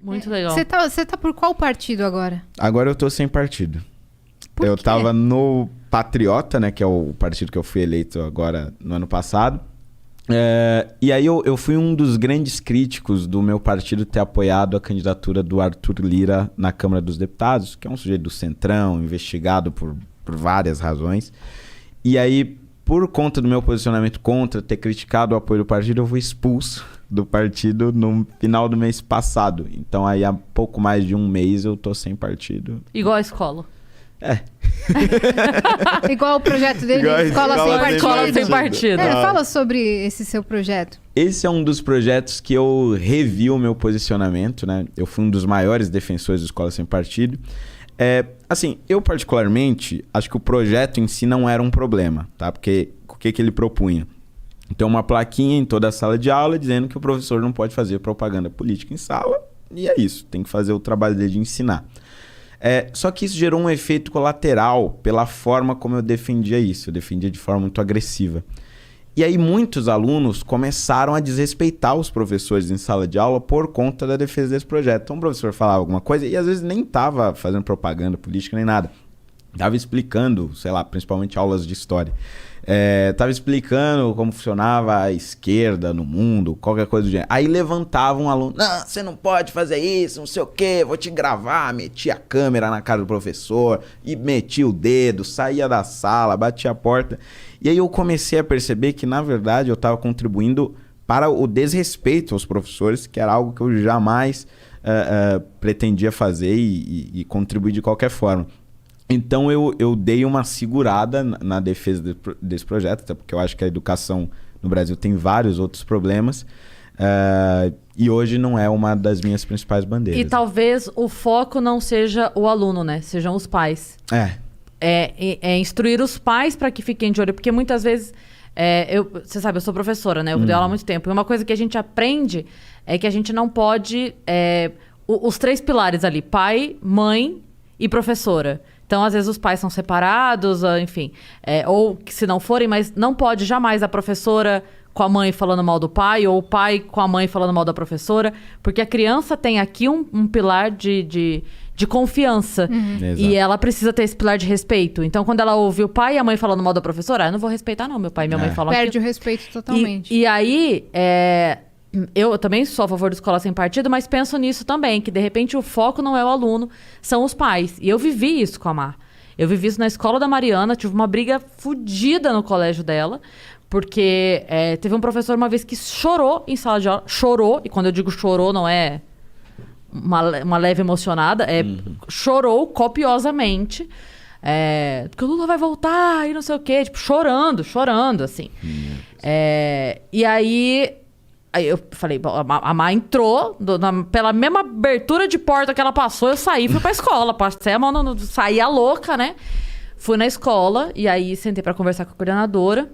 Muito legal. Você tá por qual partido agora? Agora eu tô sem partido. Por eu quê? tava no Patriota, né? Que é o partido que eu fui eleito agora no ano passado. E aí eu fui um dos grandes críticos do meu partido ter apoiado a candidatura do Arthur Lira na Câmara dos Deputados, que é um sujeito do Centrão, investigado por várias razões. E aí, por conta do meu posicionamento contra ter criticado o apoio do partido, eu fui expulso do partido no final do mês passado. Então aí há pouco mais de um mês eu tô sem partido. Igual a escola. Igual o projeto dele, Igual a Escola Sem Partido. Fala sobre esse seu projeto. Esse é um dos projetos que eu revi o meu posicionamento, né? Eu fui um dos maiores defensores do Escola Sem Partido. Assim, eu particularmente acho que o projeto em si não era um problema, tá? Porque o que ele propunha? Então, uma plaquinha em toda a sala de aula dizendo que o professor não pode fazer propaganda política em sala. E é isso, tem que fazer o trabalho dele de ensinar. Só que isso gerou um efeito colateral pela forma como eu defendia isso. Eu defendia de forma muito agressiva. E aí muitos alunos começaram a desrespeitar os professores em sala de aula por conta da defesa desse projeto. Então o professor falava alguma coisa e às vezes nem estava fazendo propaganda política nem nada. Estava explicando, sei lá, principalmente aulas de história. Estava explicando como funcionava a esquerda no mundo, qualquer coisa do gênero. Aí levantava um aluno, não, você não pode fazer isso, não sei o quê, vou te gravar. Metia a câmera na cara do professor e metia o dedo, saía da sala, batia a porta. E aí eu comecei a perceber que, na verdade, eu estava contribuindo para o desrespeito aos professores, que era algo que eu jamais pretendia fazer e contribuir de qualquer forma. Então eu dei uma segurada na defesa desse projeto, até porque eu acho que a educação no Brasil tem vários outros problemas. E hoje não é uma das minhas principais bandeiras. E talvez o foco não seja o aluno, né? Sejam os pais. É instruir os pais para que fiquem de olho. Porque muitas vezes... você sabe, eu sou professora, né? Eu dei aula há muito tempo. E uma coisa que a gente aprende é que a gente não pode... os três pilares ali. Pai, mãe e professora. Então, às vezes, os pais são separados, enfim. Ou que se não forem, mas não pode jamais a professora com a mãe falando mal do pai, ou o pai com a mãe falando mal da professora, porque a criança tem aqui um pilar de confiança. E ela precisa ter esse pilar de respeito. Então, quando ela ouve o pai e a mãe falando mal da professora, eu não vou respeitar não, meu pai e minha mãe falam Perde o respeito totalmente. E aí, eu também sou a favor da escola sem partido, mas penso nisso também, que de repente o foco não é o aluno, são os pais. E eu vivi isso com a Mar. Eu vivi isso na escola da Mariana, tive uma briga fodida no colégio dela, porque teve um professor uma vez que chorou em sala de aula, chorou, e quando eu digo chorou não é uma leve emocionada, chorou copiosamente, porque o Lula vai voltar e não sei o quê, tipo, chorando, assim. E aí eu falei, a Má entrou, pela mesma abertura de porta que ela passou, eu saí e fui pra escola. Passei a mão, saí a louca, né? Fui na escola e aí sentei pra conversar com a coordenadora.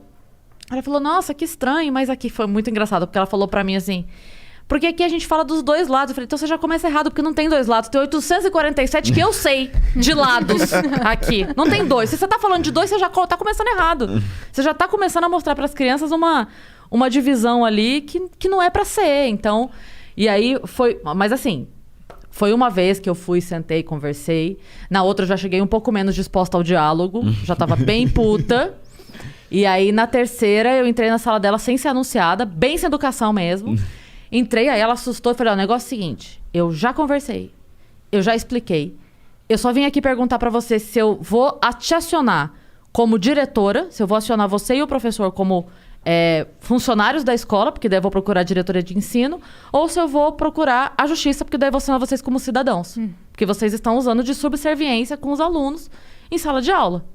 Ela falou, nossa, que estranho, mas aqui foi muito engraçado, porque ela falou pra mim assim, porque aqui a gente fala dos dois lados. Eu falei, então você já começa errado, porque não tem dois lados. Tem 847 que eu sei de lados aqui. Não tem dois. Se você tá falando de dois, você já tá começando errado. Você já tá começando a mostrar pras crianças uma divisão ali que não é pra ser. Então, e aí foi... Mas assim, foi uma vez que eu fui, sentei, conversei. Na outra eu já cheguei um pouco menos disposta ao diálogo. Já tava bem puta. E aí na terceira eu entrei na sala dela sem ser anunciada, bem sem educação mesmo. Entrei, aí ela assustou e falei, o negócio é o seguinte, eu já conversei, eu já expliquei. Eu só vim aqui perguntar pra você se eu vou te acionar como diretora, se eu vou acionar você e o professor como funcionários da escola, porque daí eu vou procurar a diretoria de ensino, ou se eu vou procurar a justiça, porque daí eu vou acionar vocês como cidadãos. Porque vocês estão usando de subserviência com os alunos em sala de aula.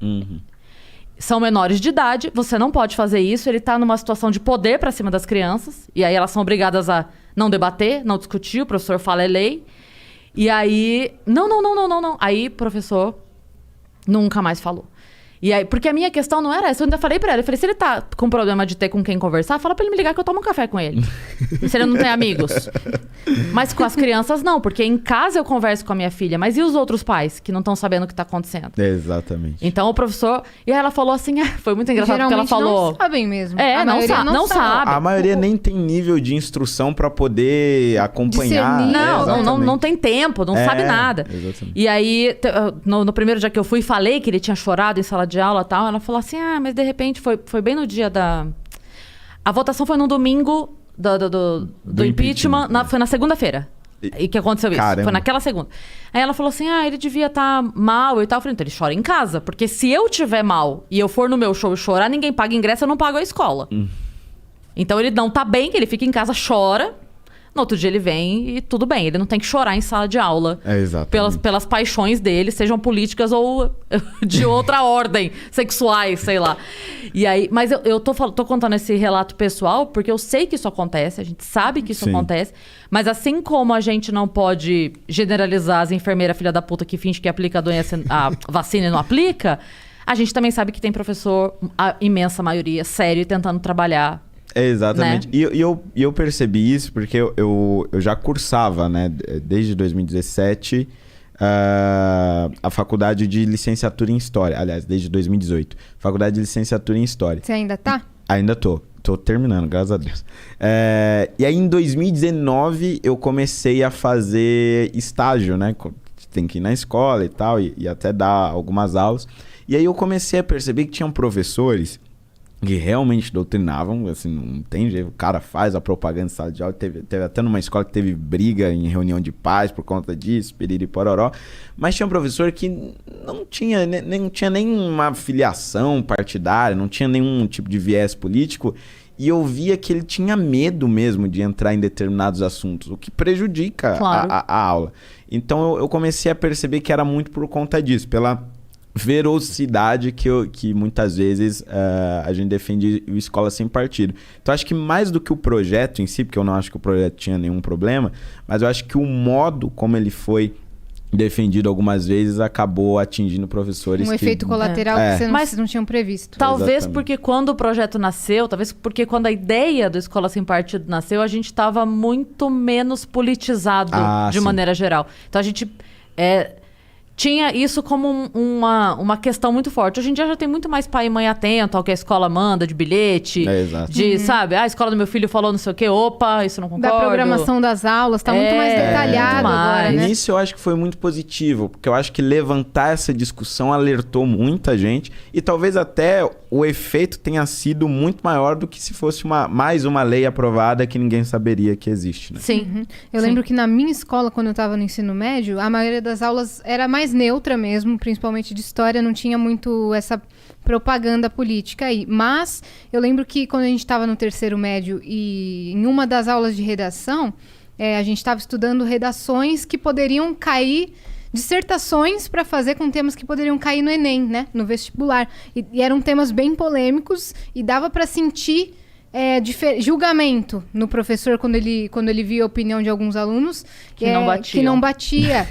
São menores de idade, você não pode fazer isso, ele tá numa situação de poder pra cima das crianças, e aí elas são obrigadas a não debater, não discutir, o professor fala é lei. E aí, não. Aí o professor nunca mais falou. E aí, porque a minha questão não era essa. Eu ainda falei pra ela. Eu falei, se ele tá com problema de ter com quem conversar, fala pra ele me ligar que eu tomo um café com ele. Se ele não tem amigos. Mas com as crianças, não. Porque em casa eu converso com a minha filha. Mas e os outros pais que não estão sabendo o que tá acontecendo? Exatamente. Então o professor... E aí ela falou assim... Foi muito engraçado porque ela falou... não sabem mesmo. Não sabe. A maioria nem tem nível de instrução pra poder acompanhar. Não tem tempo. Não sabe nada. Exatamente. E aí, no primeiro dia que eu fui, falei que ele tinha chorado em sala de aula e tal. Ela falou assim, mas de repente foi bem no dia da... A votação foi no domingo do impeachment. Foi na segunda-feira. E que aconteceu isso. Caramba. Foi naquela segunda. Aí ela falou assim, ele devia estar mal e tal. Eu falei, então ele chora em casa. Porque se eu tiver mal e eu for no meu show e chorar, ninguém paga ingresso, eu não pago a escola. Então ele não tá bem, que ele fica em casa, chora. No outro dia ele vem e tudo bem. Ele não tem que chorar em sala de aula. Pelas paixões dele, sejam políticas ou de outra ordem, sexuais, sei lá. E aí, mas eu tô contando esse relato pessoal porque eu sei que isso acontece, a gente sabe que isso acontece. Mas assim como a gente não pode generalizar as enfermeiras filha da puta que finge que aplica a vacina e não aplica, a gente também sabe que tem professor, a imensa maioria, sério, tentando trabalhar. Exatamente. Né? E eu percebi isso porque eu já cursava, né, desde 2017, a faculdade de licenciatura em História. Aliás, desde 2018. Faculdade de licenciatura em História. Você ainda tá? Ainda tô. Tô terminando, graças a Deus. E aí, em 2019, eu comecei a fazer estágio, né? Tem que ir na escola e tal, e até dar algumas aulas. E aí eu comecei a perceber que tinham professores que realmente doutrinavam, assim, não tem jeito, o cara faz a propaganda em sala de aula, teve até numa escola que teve briga em reunião de pais por conta disso, piriri pororó, mas tinha um professor que não tinha nenhuma filiação partidária, não tinha nenhum tipo de viés político, e eu via que ele tinha medo mesmo de entrar em determinados assuntos, o que prejudica a aula. Então eu comecei a perceber que era muito por conta disso, pela velocidade que muitas vezes a gente defende o Escola Sem Partido. Então acho que mais do que o projeto em si, porque eu não acho que o projeto tinha nenhum problema, mas eu acho que o modo como ele foi defendido algumas vezes acabou atingindo professores efeito colateral que vocês não tinham previsto. Talvez Exatamente. porque quando o projeto nasceu, talvez porque quando a ideia do Escola Sem Partido nasceu, a gente estava muito menos politizado de maneira geral. Então a gente tinha isso como uma questão muito forte. Hoje em dia já tem muito mais pai e mãe atento ao que a escola manda, de bilhete. Exato. Sabe? A escola do meu filho falou não sei o quê. Opa, isso não concordo. Da programação das aulas, tá muito mais detalhado agora, né? Nisso eu acho que foi muito positivo, porque eu acho que levantar essa discussão alertou muita gente e talvez até o efeito tenha sido muito maior do que se fosse mais uma lei aprovada que ninguém saberia que existe, né? Sim. Eu lembro que na minha escola, quando eu estava no ensino médio, a maioria das aulas era mais neutra mesmo, principalmente de história, não tinha muito essa propaganda política aí. Mas eu lembro que quando a gente estava no terceiro médio e em uma das aulas de redação, a gente estava estudando redações que poderiam cair, dissertações para fazer com temas que poderiam cair no Enem, né, no vestibular. E eram temas bem polêmicos e dava para sentir julgamento no professor quando ele via a opinião de alguns alunos que não batia.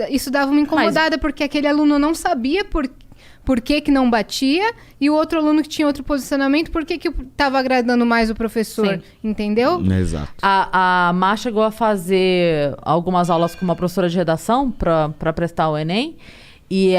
Isso dava uma incomodada, porque aquele aluno não sabia por que não batia, e o outro aluno que tinha outro posicionamento, por que estava agradando mais o professor, entendeu? Exato. A Má chegou a fazer algumas aulas com uma professora de redação para prestar o Enem, e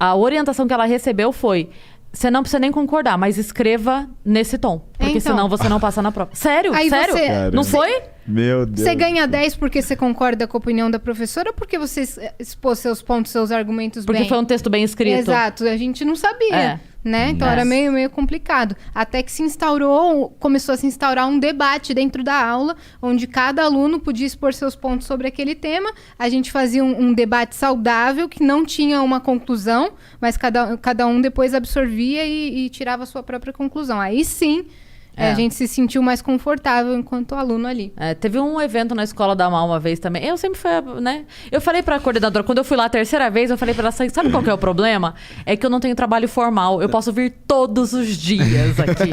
a orientação que ela recebeu foi: você não precisa nem concordar, mas escreva nesse tom. Porque senão você não passa na prova. Sério? Sério? Não foi? Meu Deus. Você ganha 10 porque você concorda com a opinião da professora, ou porque você expôs seus pontos, seus argumentos bem? Porque foi um texto bem escrito. Exato. A gente não sabia, né? Então era meio complicado. Até que começou a se instaurar um debate dentro da aula, onde cada aluno podia expor seus pontos sobre aquele tema. A gente fazia um debate saudável, que não tinha uma conclusão, mas cada um depois absorvia e tirava a sua própria conclusão. Aí sim, A gente se sentiu mais confortável enquanto aluno ali. Teve um evento na escola da Mal uma vez também. Eu sempre fui, né? Eu falei pra coordenadora, quando eu fui lá a terceira vez, eu falei pra ela, sabe qual que é o problema? É que eu não tenho trabalho formal. Eu posso vir todos os dias aqui.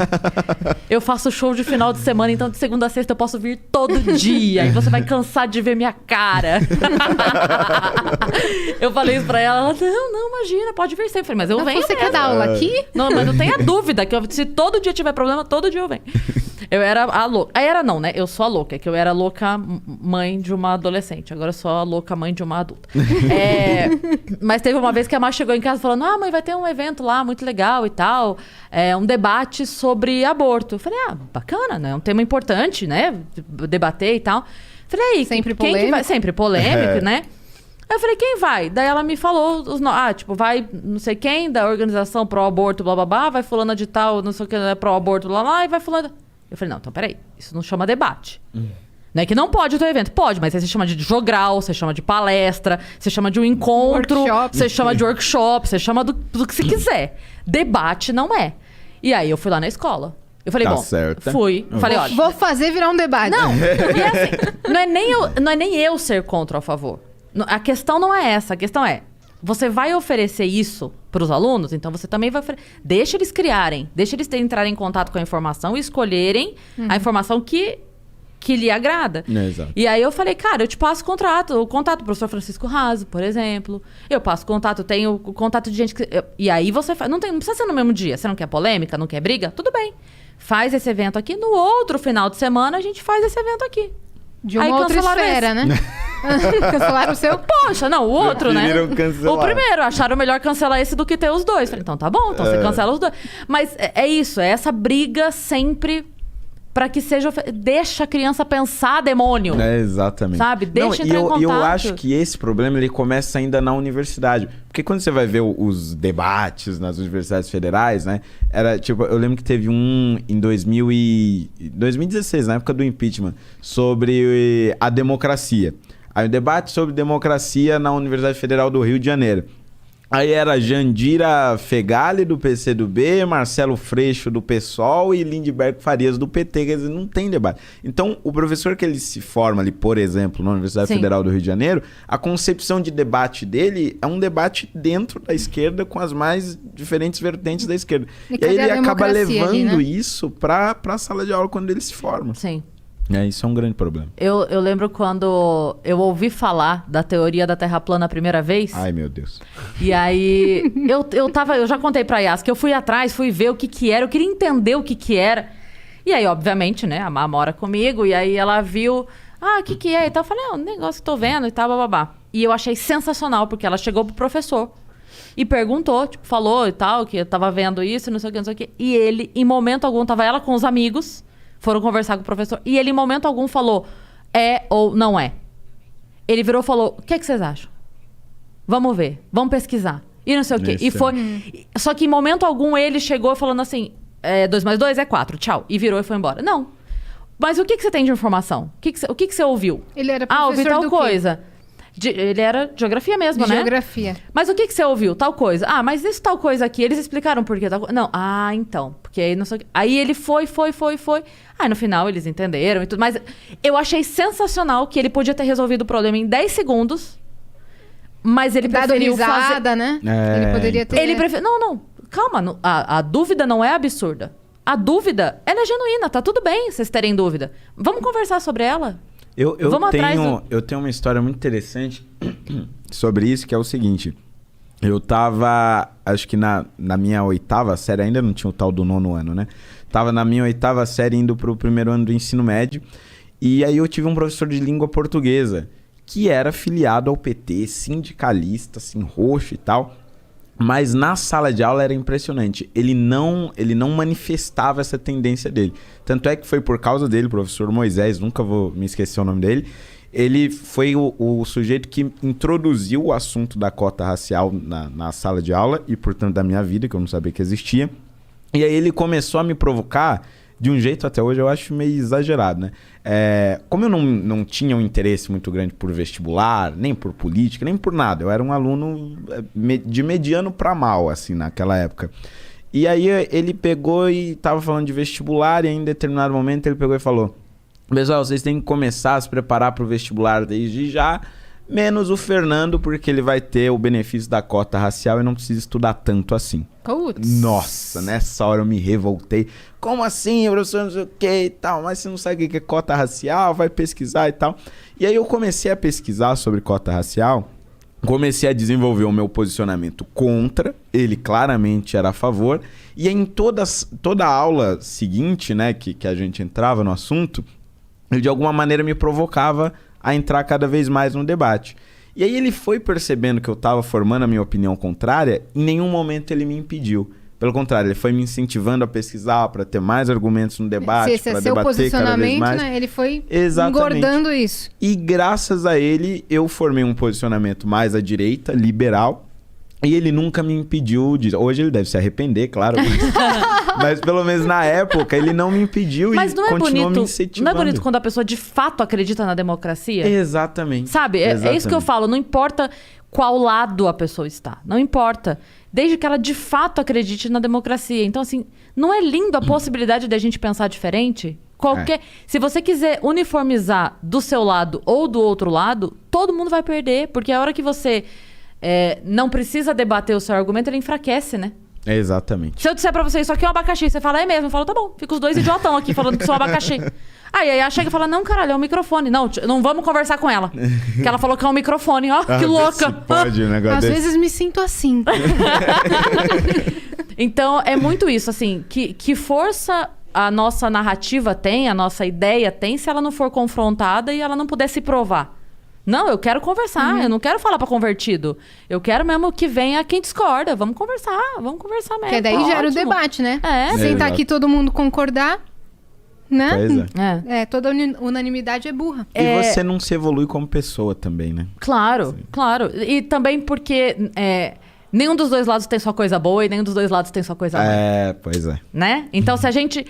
Eu faço show de final de semana, então de segunda a sexta eu posso vir todo dia. E você vai cansar de ver minha cara. Eu falei isso pra ela. Não, imagina, pode vir sempre. Eu falei, mas eu venho Você mesmo. quer dar aula aqui? Não, mas não tenha dúvida que se todo dia tiver problema, todo dia eu venho. Eu era a louca. Não, né? Eu sou a louca, que eu era a louca mãe de uma adolescente. Agora eu sou a louca mãe de uma adulta. Mas teve uma vez que a Mar chegou em casa falando, mãe, vai ter um evento lá muito legal e tal. Um debate sobre aborto. Eu falei, bacana, né? É um tema importante, né? Debater e tal. Falei, aí, sempre quem polêmico. que vai? Sempre polêmico, né? Aí eu falei, quem vai? Daí ela me falou, vai não sei quem, da organização pró-aborto, blá, blá, blá, vai fulana de tal, não sei o que, pró-aborto, blá, blá, e vai fulana... Eu falei, não, então peraí, isso não chama debate. Não é que não pode ter evento. Pode, mas aí você chama de jogral, você chama de palestra, você chama de um encontro, Workshop. você chama de workshop, você chama do que você quiser. Debate não é. E aí eu fui lá na escola. Eu falei, fui. Falei, olha... Vou fazer virar um debate. Não, e assim, não é nem eu ser contra ou a favor. A questão não é essa. A questão é, você vai oferecer isso para os alunos, então você também vai oferecer. Deixa eles criarem, deixa eles entrarem em contato com a informação e escolherem a informação que lhe agrada. Exato. E aí eu falei, cara, eu te passo o contato do professor Francisco Raso, por exemplo. Eu passo contato, tenho o contato de gente que... E aí você faz... Não precisa ser no mesmo dia. Você não quer polêmica, não quer briga? Tudo bem. Faz esse evento aqui. No outro final de semana, a gente faz esse evento aqui. De uma outra esfera, né? Cancelaram o seu? Poxa, não, o outro, né? Cancelar. O primeiro, acharam melhor cancelar esse do que ter os dois. Falei, então tá bom, então você cancela os dois. Mas é isso, é essa briga sempre pra que seja... Deixa a criança pensar, demônio. Exatamente. Sabe? Deixa entrar em contato. E eu acho que esse problema ele começa ainda na universidade. Porque quando você vai ver os debates nas universidades federais, né? Era tipo, eu lembro que teve um em 2016, na época do impeachment, sobre a democracia. Aí um debate sobre democracia na Universidade Federal do Rio de Janeiro. Aí era Jandira Fegali, do PCdoB, Marcelo Freixo, do PSOL e Lindbergh Farias, do PT. Quer dizer, não tem debate. Então, o professor que ele se forma ali, por exemplo, na Universidade Federal do Rio de Janeiro, a concepção de debate dele é um debate dentro da esquerda com as mais diferentes vertentes da esquerda. E aí ele acaba levando ali, né? Isso para a sala de aula quando ele se forma. Sim. Isso é um grande problema. Eu lembro quando eu ouvi falar da teoria da Terra plana a primeira vez. Ai, meu Deus. E aí, eu já contei pra Yas que eu fui atrás, fui ver o que era, eu queria entender o que era. E aí, obviamente, né, a Má mora comigo, e aí ela viu, o que é? E tal, eu falei, um negócio que tô vendo e tal, bababá. E eu achei sensacional, porque ela chegou pro professor e perguntou, tipo, falou e tal, que eu tava vendo isso, não sei o que, não sei o que. E ele, em momento algum, tava ela com os amigos, foram conversar com o professor. E ele, em momento algum, falou, é ou não é. Ele virou e falou, o que vocês acham? Vamos ver, vamos pesquisar. E não sei o quê. E foi... Só que em momento algum ele chegou falando assim, 2 mais 2 é 4, tchau. E virou e foi embora. Não. Mas o que você tem de informação? O que você ouviu? Ele era professor ouvi tal do coisa. Ele era geografia mesmo, né? Geografia. Mas o que você ouviu? Tal coisa. Mas isso tal coisa aqui, eles explicaram por quê. Tal coisa. Não. Então. Porque aí não sei o quê. Aí ele foi. Aí no final eles entenderam e tudo. Mas eu achei sensacional que ele podia ter resolvido o problema em 10 segundos. Mas ele preferiu fazer... né? Ele poderia ter... Não. Calma. A dúvida não é absurda. A dúvida, ela é genuína. Tá tudo bem vocês terem dúvida. Vamos conversar sobre ela? Eu tenho uma história muito interessante sobre isso, que é o seguinte. Eu tava, acho que na minha 8ª série, ainda não tinha o tal do 9º ano, né? Tava na minha 8ª série indo pro 1º ano do ensino médio. E aí eu tive um professor de língua portuguesa que era filiado ao PT, sindicalista, assim, roxo e tal. Mas na sala de aula era impressionante. Ele não manifestava essa tendência dele. Tanto é que foi por causa dele, o professor Moisés, nunca vou me esquecer o nome dele. Ele foi o sujeito que introduziu o assunto da cota racial na sala de aula e, portanto, da minha vida, que eu não sabia que existia. E aí ele começou a me provocar de um jeito, até hoje, eu acho meio exagerado, né? Como eu não tinha um interesse muito grande por vestibular, nem por política, nem por nada. Eu era um aluno de mediano para mal, assim, naquela época. E aí ele pegou e tava falando de vestibular e em determinado momento ele pegou e falou: pessoal, vocês têm que começar a se preparar para o vestibular desde já, menos o Fernando, porque ele vai ter o benefício da cota racial e não precisa estudar tanto assim. Putz. Nossa, nessa hora eu me revoltei. Como assim, professor, não sei o que e tal, mas você não sabe o que é cota racial, vai pesquisar e tal. E aí eu comecei a pesquisar sobre cota racial, comecei a desenvolver o meu posicionamento contra, ele claramente era a favor, e em toda a aula seguinte, né, que a gente entrava no assunto, ele de alguma maneira me provocava a entrar cada vez mais no debate. E aí ele foi percebendo que eu estava formando a minha opinião contrária, em nenhum momento ele me impediu. Pelo contrário, ele foi me incentivando a pesquisar para ter mais argumentos no debate, para debater cada vez mais. Né? Ele foi Exatamente. engordando isso. E graças a ele, eu formei um posicionamento mais à direita, liberal, e ele nunca me impediu de... Hoje ele deve se arrepender, claro. Mas pelo menos na época, ele não me impediu Mas e não é continuou bonito, me incentivando. não é bonito quando a pessoa de fato acredita na democracia? Exatamente. Sabe? É isso que eu falo. Não importa qual lado a pessoa está. Não importa. Desde que ela de fato acredite na democracia. Então, assim, não é lindo a possibilidade de a gente pensar diferente? Se você quiser uniformizar do seu lado ou do outro lado, todo mundo vai perder. Porque a hora que você não precisa debater o seu argumento, ele enfraquece, né? Exatamente. Se eu disser pra você, isso aqui é um abacaxi, você fala, é mesmo? Eu falo, tá bom, fica os dois idiotão aqui falando que são abacaxi. Aí ela chega e fala, não, caralho, é um microfone. Não vamos conversar com ela. Porque ela falou que é um microfone, ó, que louca. Pode, um negócio Às desse. vezes me sinto assim. Então, é muito isso, assim, que força a nossa narrativa tem, a nossa ideia tem, se ela não for confrontada e ela não puder se provar. Não, eu quero conversar, eu não quero falar pra convertido. Eu quero mesmo que venha quem discorda. Vamos conversar mesmo. Porque daí tá gera o ótimo. debate, né? É. Sentar aqui todo mundo concordar, né? Pois é. Toda unanimidade é burra. E você não se evolui como pessoa também, né? Claro, claro. E também porque nenhum dos dois lados tem sua coisa boa e nenhum dos dois lados tem sua coisa ruim. Pois é. Né? Então, se a gente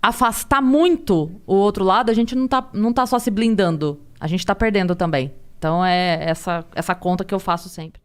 afastar muito o outro lado, a gente não tá só se blindando. A gente tá perdendo também. Então, é essa conta que eu faço sempre.